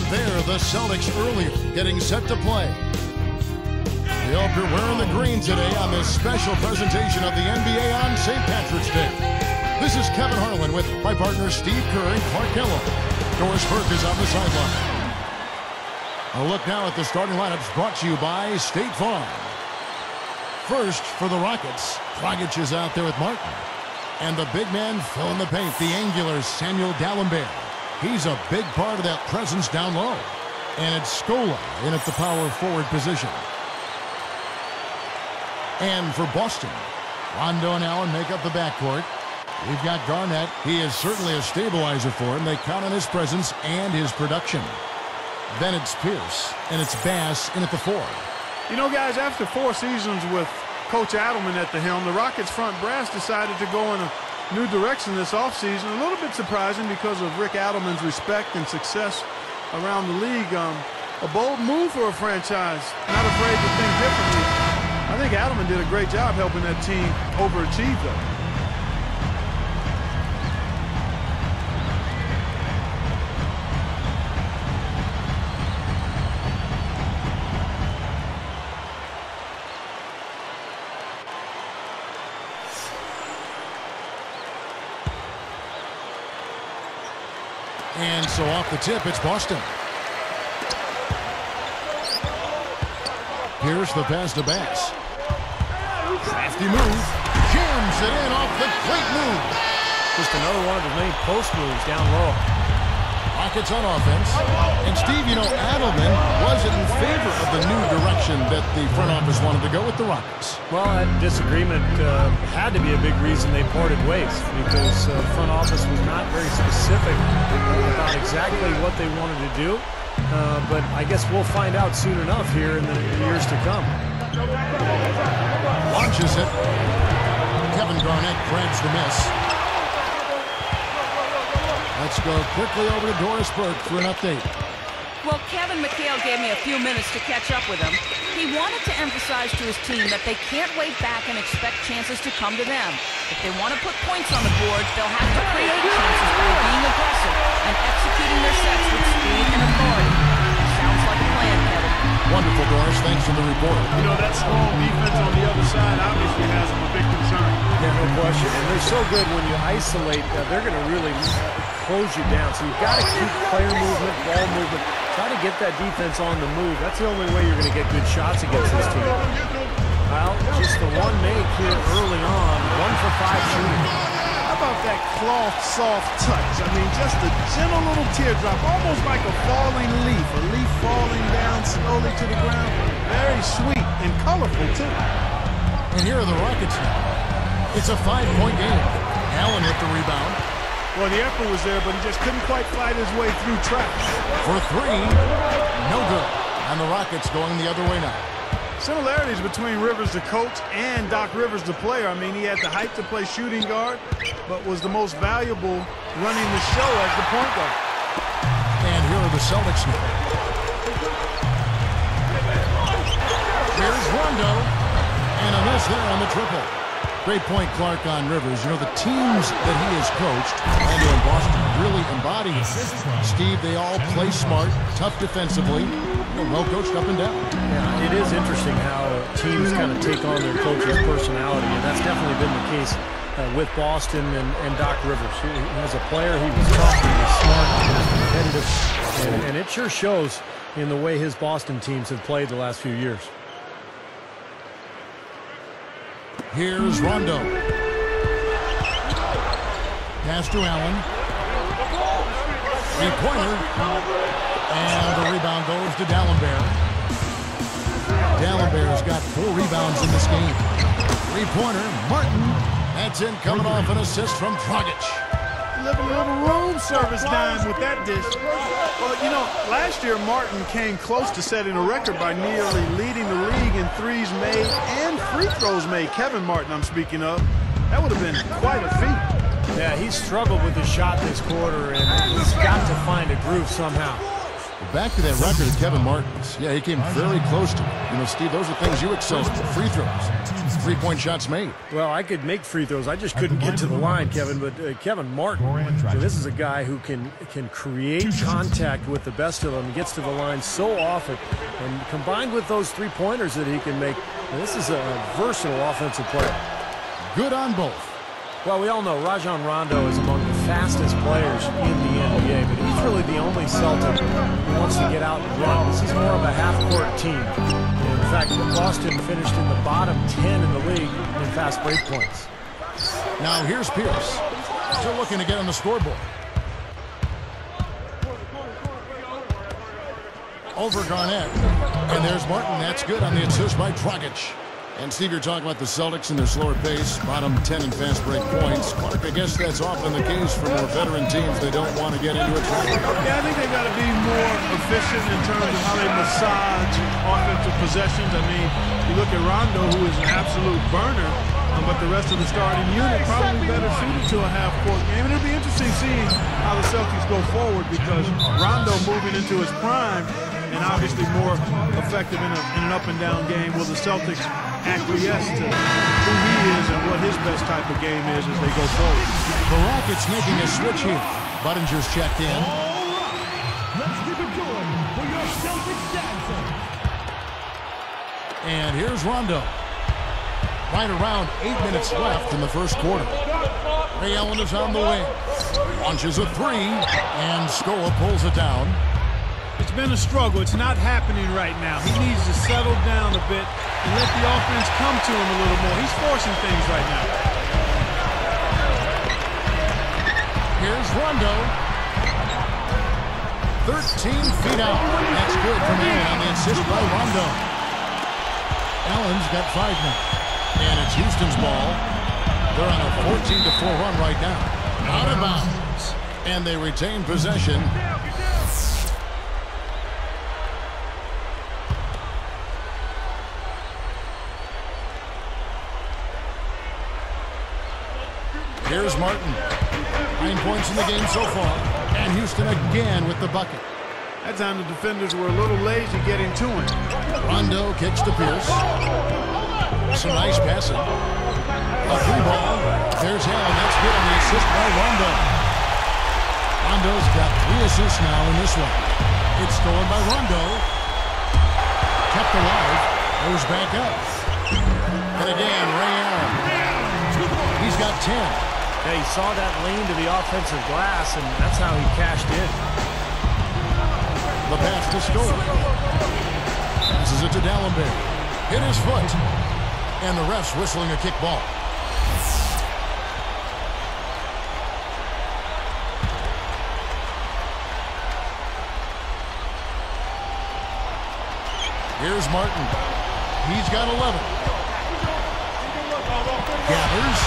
There, the Celtics earlier getting set to play. We hope you're wearing the green today on this special presentation of the NBA on St. Patrick's Day. This is Kevin Harlan with my partners Steve Kerr and Clark Kellogg. Doris Burke is on the sideline. A look now at the starting lineups brought to you by State Farm. First, for the Rockets, Dragic is out there with Martin. And the big man filling the paint, the angular Samuel Dalembert. He's a big part of that presence down low. And it's Scola in at the power forward position. And for Boston, Rondo and Allen make up the backcourt. We've got Garnett. He is certainly a stabilizer for him. They count on his presence and his production. Then it's Pierce, and it's Bass in at the 4. You know, guys, after 4 seasons with Coach Adelman at the helm, the Rockets front brass decided to go in a new direction this offseason. A little bit surprising because of Rick Adelman's respect and success around the league. A bold move for a franchise, not afraid to think differently. I think Adelman did a great job helping that team overachieve, though. And so off the tip, it's Boston. Here's the pass to Bass. Crafty move. Jams it in off the great move. Just another one of his main post moves down low. Rockets on offense. And Steve, you know, Adelman wasn't in favor of the new direction that the front office wanted to go with the Rockets. Well, that disagreement had to be a big reason they parted ways, because the front office was not very specific about exactly what they wanted to do. But I guess we'll find out soon enough here in the years to come. Launches it. Kevin Garnett grabs the miss. Let's go quickly over to Doris Burke for an update. Well, Kevin McHale gave me a few minutes to catch up with him. He wanted to emphasize to his team that they can't wait back and expect chances to come to them. If they want to put points on the board, they'll have to create chances by being aggressive and executing their sets with speed and authority. Sounds like a plan, Kevin. Wonderful, Doris. Thanks for the report. You know, that strong defense on the other side obviously has them a big concern. Yeah, no question. And they're so good when you isolate. They're going to really close you down. So you've got to keep player movement, ball movement. Try to get that defense on the move. That's the only way you're going to get good shots against this team. Well, just the one make here early on. 1 for 5 shooting. How about that cloth soft touch? I mean, just a gentle little teardrop, almost like a falling leaf. A leaf falling down slowly to the ground. Very sweet and colorful, too. And here are the Rockets now. It's a 5-point game. Allen hit the rebound. Well, the effort was there, but he just couldn't quite fight his way through traffic. For 3, no good. And the Rockets going the other way now. Similarities between Rivers, the coach, and Doc Rivers, the player. I mean, he had the height to play shooting guard, but was the most valuable running the show as the point guard. And here are the Celtics now. Here's Rondo. And a miss there on the triple. Great point, Clark, on Rivers. You know, the teams that he has coached, Orlando and Boston, really embody it. Steve, they all play smart, tough defensively, well coached up and down. Yeah, it is interesting how teams kind of take on their coach's personality, and that's definitely been the case with Boston and Doc Rivers. As a player, he was tough, he was smart, he was competitive, and it sure shows in the way his Boston teams have played the last few years. Here's Rondo. Pass to Allen. 3-pointer. And the rebound goes to Dalembert. Dalembert's got 4 rebounds in this game. 3-pointer. Martin. That's in, coming off an assist from Dragic. Living a little room service dime with that dish. Well, you know, last year Martin came close to setting a record by nearly leading the league in threes made and free throws made. Kevin Martin, I'm speaking of. That would have been quite a feat. Yeah, he struggled with his shot this quarter, and he's got to find a groove somehow. Back to that record of Kevin Martin's. Yeah, he came very close to it. You know, Steve, those are things you excel at. Free throws. 3-point shots made. Well, I could make free throws. I just couldn't get to the line, Kevin. But Kevin Martin, this is a guy who can create contact with the best of them. He gets to the line so often. And combined with those three-pointers that he can make, this is a versatile offensive player. Good on both. Well, we all know Rajon Rondo is among the fastest players in the NBA, but he's really the only Celtic who wants to get out and run. This is more of a half-court team. In fact, Boston finished in the bottom 10 in the league in fast break points. Now here's Pierce. Still looking to get on the scoreboard. Over Garnett. And there's Martin. That's good on the assist by Dragic. And Steve, you're talking about the Celtics and their slower pace, bottom 10 in fast break points. Clark, I guess that's often the case for more veteran teams. They don't want to get into it. Yeah, I think they've got to be more efficient in terms of how they massage offensive possessions. I mean, you look at Rondo, who is an absolute burner, but the rest of the starting unit probably better suited to a half-court game. And it'll be interesting seeing how the Celtics go forward because Rondo moving into his prime and obviously more effective in an up-and-down game. Will the Celtics acquiesce to who he is and what his best type of game is as they go forward? The Rockets making a switch here. Buttinger's checked in. Let's keep it going for your Celtics dancer. And here's Rondo. Right around 8 minutes left in the first quarter. Ray Allen is on the wing. Launches a three, and Scola pulls it down. It's been a struggle. It's not happening right now. He needs to settle down a bit and let the offense come to him a little more. He's forcing things right now. Here's Rondo. 13 feet out. That's good from Allen on the assist by Rondo. Allen's got 5 now. And it's Houston's ball. They're on a 14-4 run right now. Out of bounds. And they retain possession. Here's Martin. 9 points in the game so far. And Houston again with the bucket. That time the defenders were a little lazy getting to him. Rondo kicks to Pierce. Some nice passing. A free ball. There's Allen. That's good on the assist by Rondo. Rondo's got 3 assists now in this one. It's stolen by Rondo. Kept alive. Goes back up. And again, Ray Allen. He's got 10. Yeah, he saw that lean to the offensive glass, and that's how he cashed in. The pass to Scola. Passes it to Dallenberg. Hit his foot. And the ref's whistling a kick ball. Here's Martin. He's got 11. Gathers.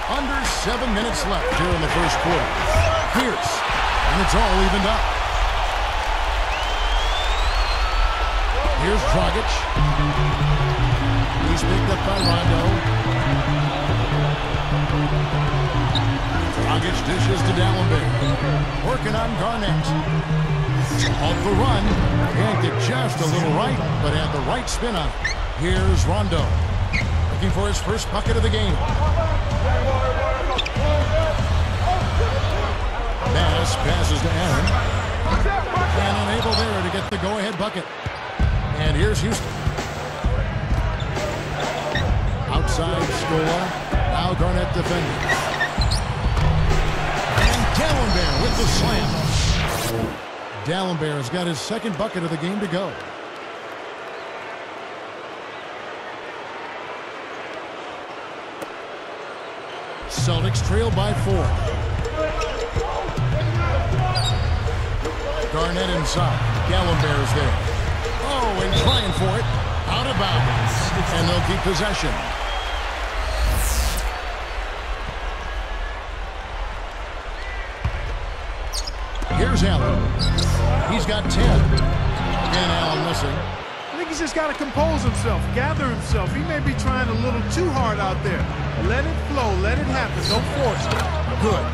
Under 7 minutes left here in the first quarter. Pierce. And it's all evened up. Here's Dragic. He's picked up by Rondo. Dragic dishes to Dallenberg. Working on Garnett. Off the run. Can't get just a little right, but had the right spin on it. Here's Rondo. Looking for his first bucket of the game. Bass passes to Aaron. And unable there to get the go-ahead bucket. And here's Houston. Outside Scola. Now Garnett defending. And Dallenberg with the slam. Dallenberg has got his second bucket of the game to go. Celtics trail by 4. Garnett inside. Dallenberg's there. Oh, and trying for it. Out of bounds. And they'll keep possession. Here's Allen. He's got 10. Again, Allen missing. I think he's just got to compose himself, gather himself. He may be trying a little too hard out there. Let it flow. Let it happen. Don't force it. Good.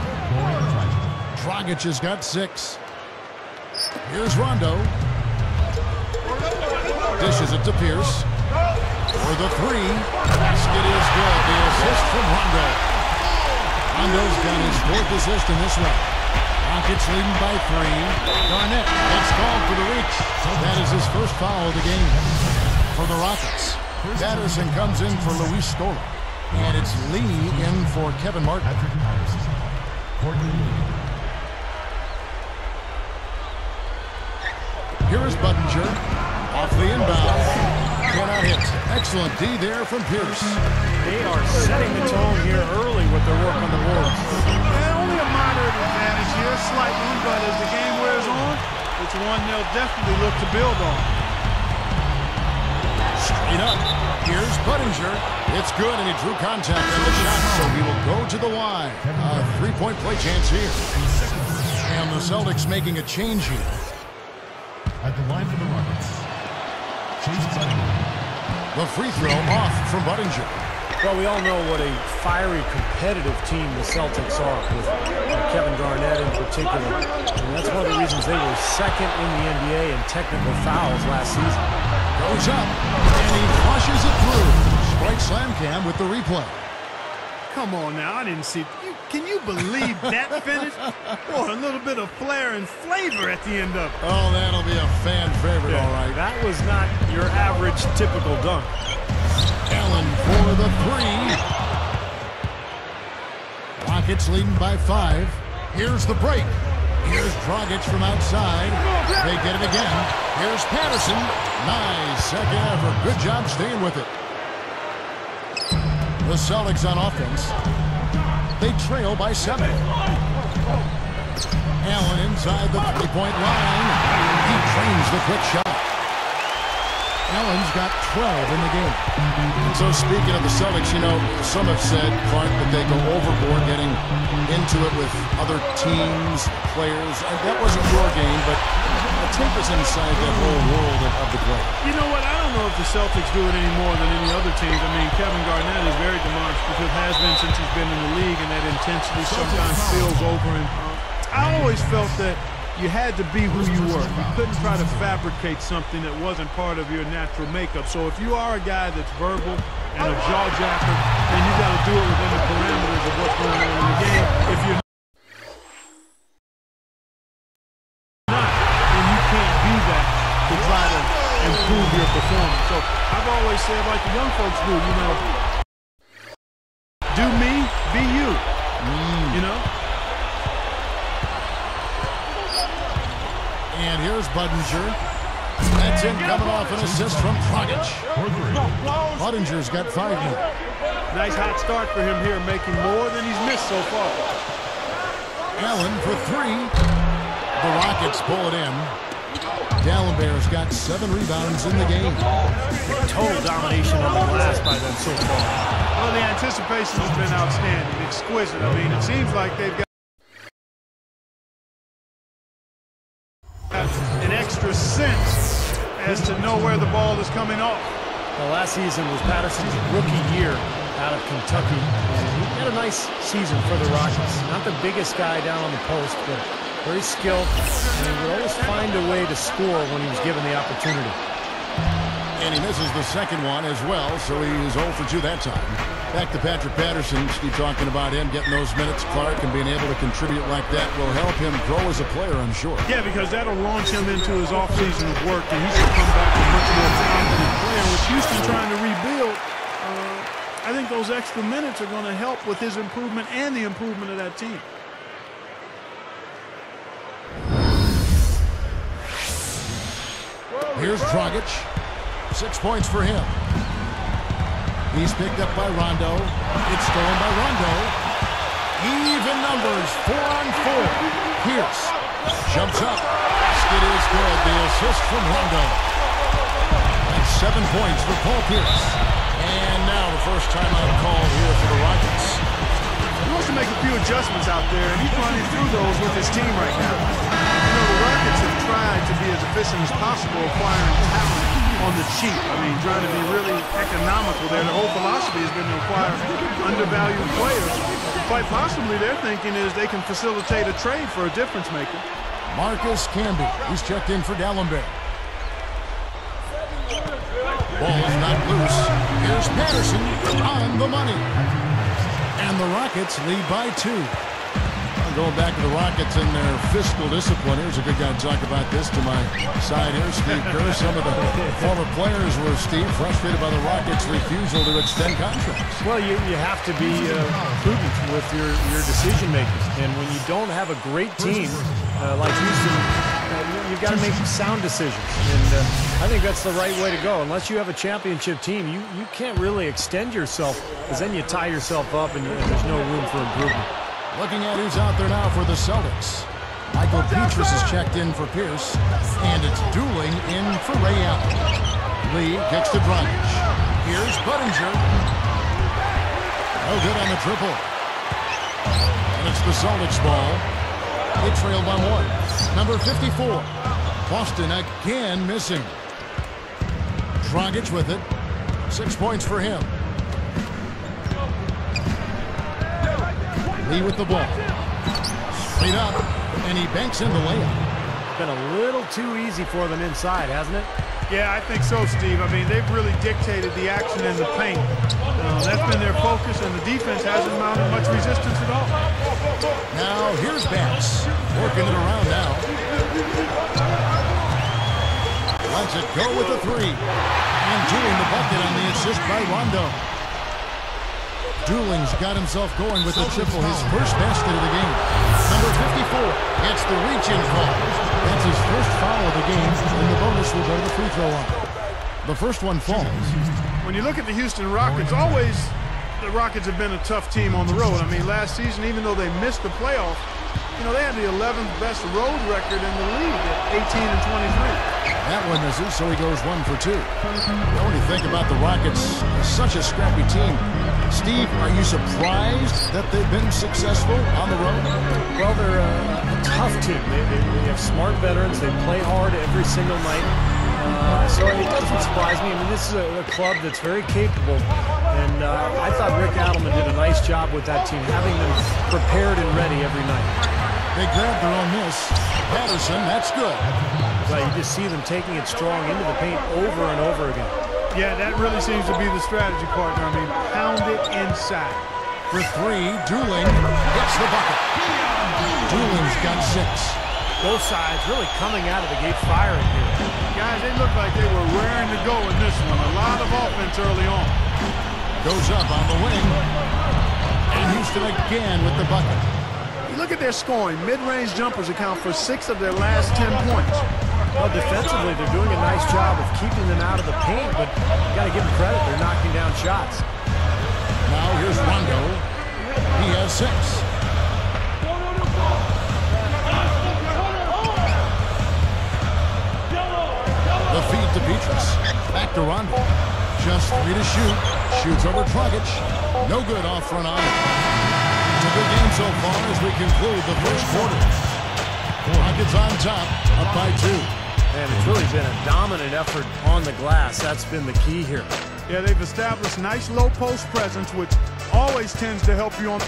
Dragic has got 6. Here's Rondo. Dishes it to Pierce. For the three. Basket is good. The assist from Rondo. Rondo's got his fourth assist in this one. Rockets leading by 3. Garnett gets called for the reach. That is his first foul of the game for the Rockets. Patterson comes in for Luis Scola. And it's Lee in for Kevin Martin. Here is Buttinger. Off the inbound. Cannot hit. Excellent D there from Pierce. They are setting the tone here early with their work on the boards. Only a moderate advantage here, slight one, but as the game wears on, it's one they'll definitely look to build on. Straight up. Here's Buttinger. It's good, and he drew contact on the shot, so he will go to the line. A three-point play chance here. And the Celtics making a change here. At the line for the Rockets, Chase Buttinger. The free throw off from Buttinger. Well, we all know what a fiery, competitive team the Celtics are, with Kevin Garnett in particular. And that's one of the reasons they were second in the NBA in technical fouls last season. Goes up, and he flushes it through. Sprite Slam Cam with the replay. Come on now, I didn't see. Can you believe that finish? Boy, a little bit of flair and flavor at the end of it. Oh, that'll be a fan favorite, all right. That was not your average, typical dunk. Allen for the three. Rockets leading by 5. Here's the break. Here's Dragic from outside. They get it again. Here's Patterson. Nice second effort. Good job staying with it. The Celtics on offense. They trail by 7. Allen inside the three-point line. He trains the quick shot. Allen's got 12 in the game. And so speaking of the Celtics, you know, some have said, Clark, that they go overboard getting into it with other teams, players. And that wasn't your game, but take us inside that whole world of the play. You know what? I don't know if the Celtics do it any more than any other teams. I mean, Kevin Garnett is very demonstrative, has been since he's been in the league, and that intensity sometimes spills over. And I always felt that you had to be who you were. You couldn't try to fabricate something that wasn't part of your natural makeup. So if you are a guy that's verbal and a jaw jacker, then you got to do it within the parameters of what's going on in the game. If you're not, then you can't be that to try to improve your performance. So I've always said, like the young folks do, you know, do me, be you. You know? And here's Buttinger. That's it, coming off an assist from Dragic. Buttinger's got 5 more. Nice hot start for him here, making more than he's missed so far. Allen for 3. The Rockets pull it in. Gallenberg's got 7 rebounds in the game. Total domination on the glass by them so far. Well, the anticipation has been outstanding, exquisite. I mean, it seems like they've got an extra sense as to know where the ball is coming off. Well, last season was Patterson's rookie year out of Kentucky. And he had a nice season for the Rockets. Not the biggest guy down on the post, but very skilled, and he would always find a way to score when he was given the opportunity. And he misses the second one as well, so he's 0 for 2 that time. Back to Patrick Patterson. Steve talking about him getting those minutes. Clark and being able to contribute like that will help him grow as a player, I'm sure. Yeah, because that'll launch him into his offseason of work, and he should come back a much more confident player. With Houston trying to rebuild, I think those extra minutes are going to help with his improvement and the improvement of that team. Here's Dragic. 6 points for him. He's picked up by Rondo. It's stolen by Rondo. Even numbers, 4 on 4. Pierce jumps up. Basket is good. The assist from Rondo. That's 7 points for Paul Pierce. And now the first timeout call here for the Rockets. He wants to make a few adjustments out there, and he's running through those with his team right now. You know, the Rockets have tried to be as efficient as possible acquiring talent on the cheap. I mean, trying to be really economical there. The whole philosophy has been to acquire undervalued players. Quite possibly their thinking is they can facilitate a trade for a difference maker. Marcus Camby. He's checked in for Gallenberg. Ball's not loose. Here's Patterson on the money. And the Rockets lead by 2. Going back to the Rockets and their fiscal discipline. Here's a good guy to talk about this to my side here, Steve Kerr. Some of the former players were, Steve, frustrated by the Rockets' refusal to extend contracts. Well, you have to be prudent with your decision making. And when you don't have a great team like Houston, you've got to make sound decisions. And I think that's the right way to go. Unless you have a championship team, you can't really extend yourself, because then you tie yourself up and there's no room for improvement. Looking at who's out there now for the Celtics. Michael Petrus is checked in for Pierce, and it's dueling in for Ray Allen. Lee kicks to Dragic. Here's Budinger. No good on the triple. And it's the Celtics ball. They trail by 1. Number 54. Boston again missing. Dragic with it. 6 points for him. Lee with the ball. Straight up, and he banks in the layup. Been a little too easy for them inside, hasn't it? Yeah, I think so, Steve. I mean, they've really dictated the action in the paint. That's been their focus, and the defense hasn't mounted much resistance at all. Now, here's Bass. Working it around now. Lets it go with the 3. And doing the bucket on the assist by Rondo. Dooling's got himself going with a triple, his first basket of the game. Number 54 gets the reach-in call. That's his first foul of the game, and the bonus will go to the free throw line. The first one falls. When you look at the Houston Rockets, always the Rockets have been a tough team on the road. I mean, last season, even though they missed the playoffs, you know, they had the 11th best road record in the league at 18-23. That one misses, so he goes 1 for 2. When you think about the Rockets, such a scrappy team. Steve, are you surprised that they've been successful on the road? Well, they're a tough team. They have smart veterans. They play hard every single night. So it doesn't surprise me. I mean, this is a club that's very capable. And I thought Rick Adelman did a nice job with that team, having them prepared and ready every night. They grabbed their own miss. Patterson, that's good. Well, you just see them taking it strong into the paint over and over again. Yeah, that really seems to be the strategy, partner. I mean, pound it inside. For 3, Dooling hits the bucket. Dooling's got 6. Both sides really coming out of the gate firing here. Guys, they look like they were raring to go in this one. A lot of offense early on. Goes up on the wing. And Houston again with the bucket. You look at their scoring. Mid-range jumpers account for 6 of their last 10 points. Well, defensively, they're doing a nice job of keeping them out of the paint, but you got to give them credit. They're knocking down shots. Now here's Rondo. He has 6. The feed to Petrus. Back to Rondo. Just 3 to shoot. Shoots over Dragic. No good off front on it. It's a good game so far as we conclude the first quarter. Rockets on top, up by 2. And it's really been a dominant effort on the glass. That's been the key here. Yeah, they've established nice low post presence, which always tends to help you on